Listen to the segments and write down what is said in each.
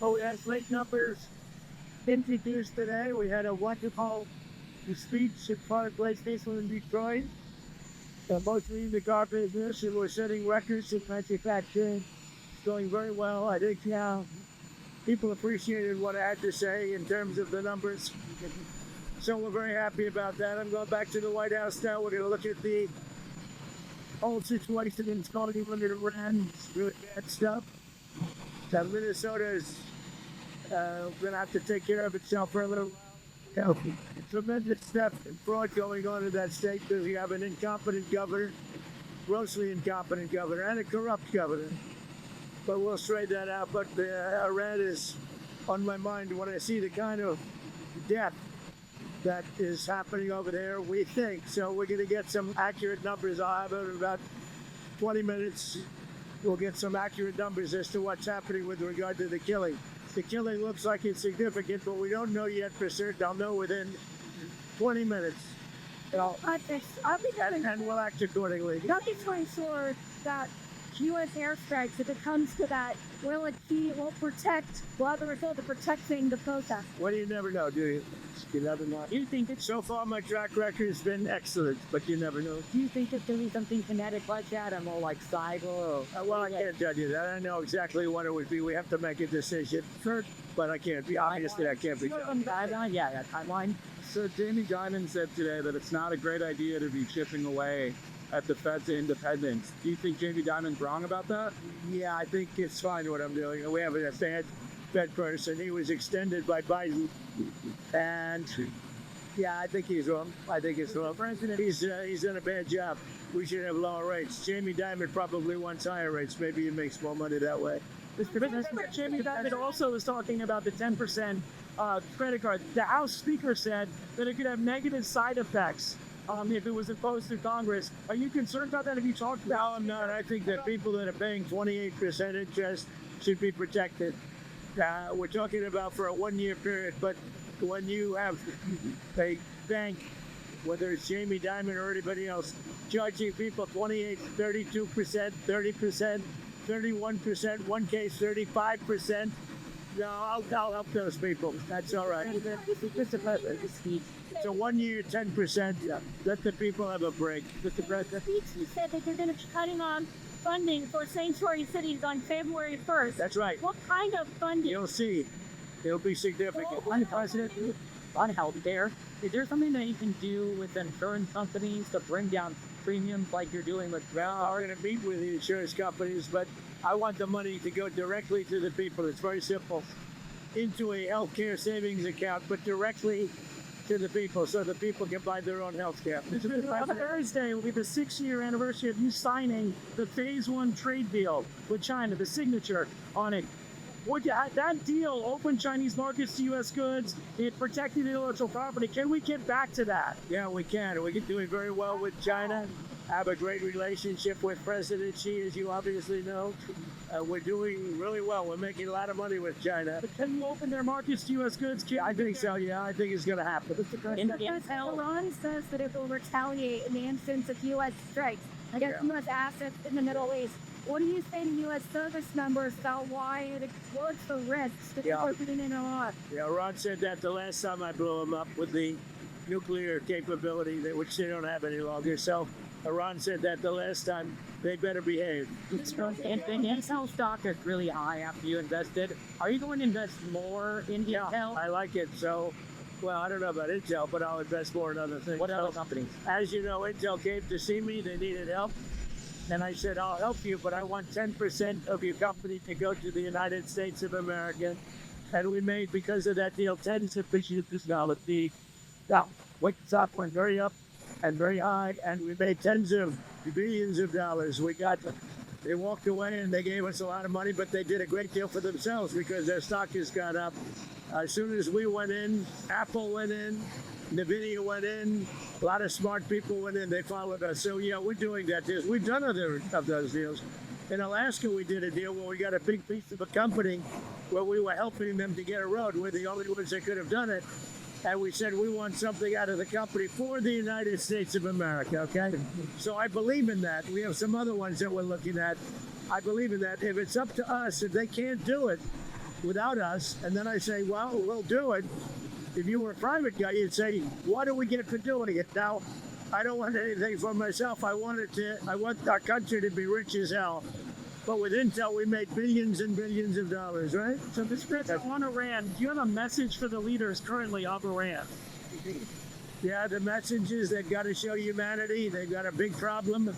OS late numbers introduced today. We had a wonderful speech at Park Place Station in Detroit. Mostly in the car business, and we're setting records in manufacturing. It's going very well. I think people appreciated what I had to say in terms of the numbers. So we're very happy about that. I'm going back to the White House now. We're going to look at the whole situation in Scotland under Iran. It's really bad stuff. Minnesota is going to have to take care of itself for a little while. Tremendous stuff and fraud going on in that state because you have an incompetent governor, grossly incompetent governor, and a corrupt governor. But we'll straighten that out. But Iran is on my mind when I see the kind of death that is happening over there, we think. So we're going to get some accurate numbers. I'll have it in about 20 minutes. We'll get some accurate numbers as to what's happening with regard to the killing. The killing looks like it's significant, but we don't know yet for certain. I'll know within 20 minutes. I'll be and we'll act accordingly. I'll be quite sure that U.S. airstrikes, if it comes to that, will protect, will have the result of protecting the protest. Well, you never know, do you? You never know. You think it's so far my track record has been excellent, but you never know. Do you think it's going to be something kinetic like that, or more like cyber? Well, I can't tell you that. I know exactly what it would be. We have to make a decision. Sure. But I can't be. Obviously, I can't be. Yeah, timeline. So Jamie Dimon said today that it's not a great idea to be chipping away at the Fed's independence. Do you think Jamie Dimon's wrong about that? Yeah, I think it's fine what I'm doing. We have a Fed person. He was extended by Biden. And yeah, I think he's wrong. President, he's done a bad job. We should have lower rates. Jamie Dimon probably wants higher rates. Maybe he makes more money that way. Jamie Dimon also is talking about the 10% credit card. The House Speaker said that it could have negative side effects if it was imposed through Congress. Are you concerned about that? Have you talked about? No, I'm not. I think that people that are paying 28% interest should be protected. We're talking about for a one-year period, but when you have a bank, whether it's Jamie Dimon or anybody else, charging people 28, 32%, 30%, 31%, one case 35%, no, I'll help those people. That's all right. So 1 year, 10%. Yeah. Let the people have a break. The speech said that they're going to be cutting on funding for sanctuary cities on February 1st. That's right. What kind of funding? You'll see. It'll be significant. President, on healthcare, is there something that you can do with insurance companies to bring down premiums like you're doing with? Well, I'm going to meet with the insurance companies, but I want the money to go directly to the people. It's very simple. Into a healthcare savings account, but directly to the people so the people can buy their own health care. On Thursday will be the 6-year anniversary of you signing the Phase 1 trade deal with China, the signature on it. That deal opened Chinese markets to U.S. goods. It protected intellectual property. Can we get back to that? Yeah, we can. We're doing very well with China. I have a great relationship with President Xi, as you obviously know. We're doing really well. We're making a lot of money with China. But can you open their markets to U.S. goods? I think so, yeah. I think it's going to happen. Iran says that it will retaliate in the instance of U.S. strikes against U.S. assets in the Middle East. What do you say to U.S. service members about why it explodes the risks that are putting in Iran? Yeah, Iran said that the last time I blew them up with the nuclear capability, which they don't have any longer. So Iran said that the last time. They better behave. And Intel stock is really high after you invested. Are you going to invest more in Intel? I like it. So, well, I don't know about Intel, but I'll invest more in other things. What other companies? As you know, Intel came to see me. They needed help. And I said, I'll help you, but I want 10% of your company to go to the United States of America. And we made, because of that deal, tens of billions of dollars. The stock went very up and very high, and we made tens of billions of dollars. They walked away and they gave us a lot of money, but they did a great deal for themselves because their stock has gone up. As soon as we went in, Apple went in, NVIDIA went in, a lot of smart people went in, they followed us. So yeah, we're doing that. We've done other of those deals. In Alaska, we did a deal where we got a big piece of a company where we were helping them to get a road. We're the only ones that could have done it. And we said we want something out of the company for the United States of America, okay? So I believe in that. We have some other ones that we're looking at. I believe in that. If it's up to us, if they can't do it, without us. And then I say, well, we'll do it. If you were a private guy, you'd say, what do we get for doing it? Now, I don't want anything for myself. I want our country to be rich as hell. But with Intel, we made billions and billions of dollars, right? So, Mr. President, on Iran, do you have a message for the leaders currently of Iran? Yeah, the message is they've got to show humanity. They've got a big problem,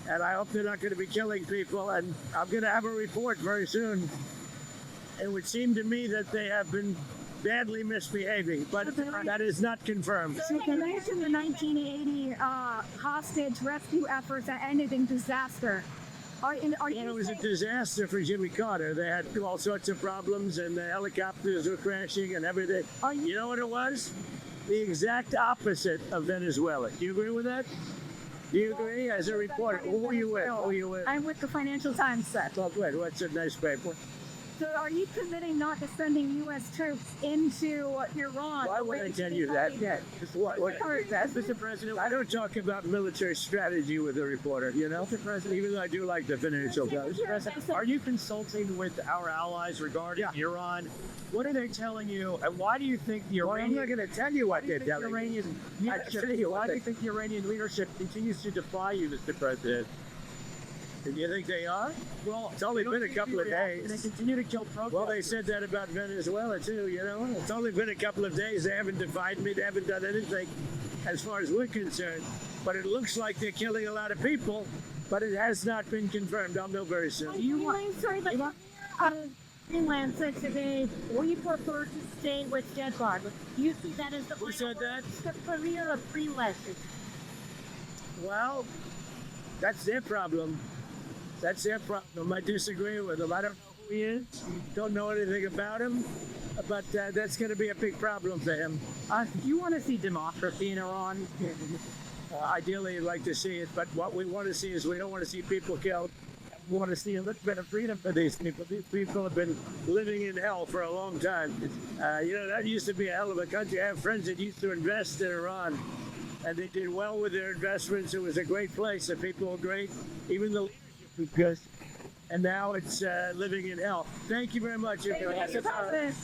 and I hope they're not going to be killing people. And I'm going to have a report very soon. It would seem to me that they have been badly misbehaving, but that is not confirmed. So you mentioned the 1980 hostage rescue efforts that ended in disaster. It was a disaster for Jimmy Carter. They had all sorts of problems, and the helicopters were crashing and everything. You know what it was? The exact opposite of Venezuela. Do you agree with that? Do you agree? As a reporter, who are you with? Who are you with? I'm with the Financial Times set. Oh, good. What's a nice paper? So are you committing not to sending U.S. troops into Iran? Why would I tell you that? What Mr. President, I don't talk about military strategy with a reporter, you know? Mr. President, Even though I do like the Financial Times. are you consulting with our allies regarding Iran? What are they telling you, and why do you think the Well, I'm Iranian... not going to tell you what they're telling me. Iranian I leadership, tell you why what do you think the Iranian leadership continues to defy you, Mr. President? Do you think they are? Well, It's only they been a don't couple of continue to- days. They continue to kill protesters. Well, they said that about Venezuela, too, you know? It's only been a couple of days. They haven't defied me. They haven't done anything as far as we're concerned. But it looks like they're killing a lot of people, but it has not been confirmed. I'll know very soon. Greenland said today, we prefer to stay with Denmark. Do you see that as the Who said that? the career of Greenland? Well, that's their problem. That's their problem. I disagree with them. I don't know who he is. Don't know anything about him. But that's going to be a big problem for him. Do you want to see democracy in Iran? Ideally, you'd like to see it, but what we want to see is we don't want to see people killed. We want to see a little bit of freedom for these people. These people have been living in hell for a long time. You know, that used to be a hell of a country. I have friends that used to invest in Iran, and they did well with their investments. It was a great place. The people were great. Even the leadership was good. And now it's living in hell. Thank you very much. Thank you, Mr. President.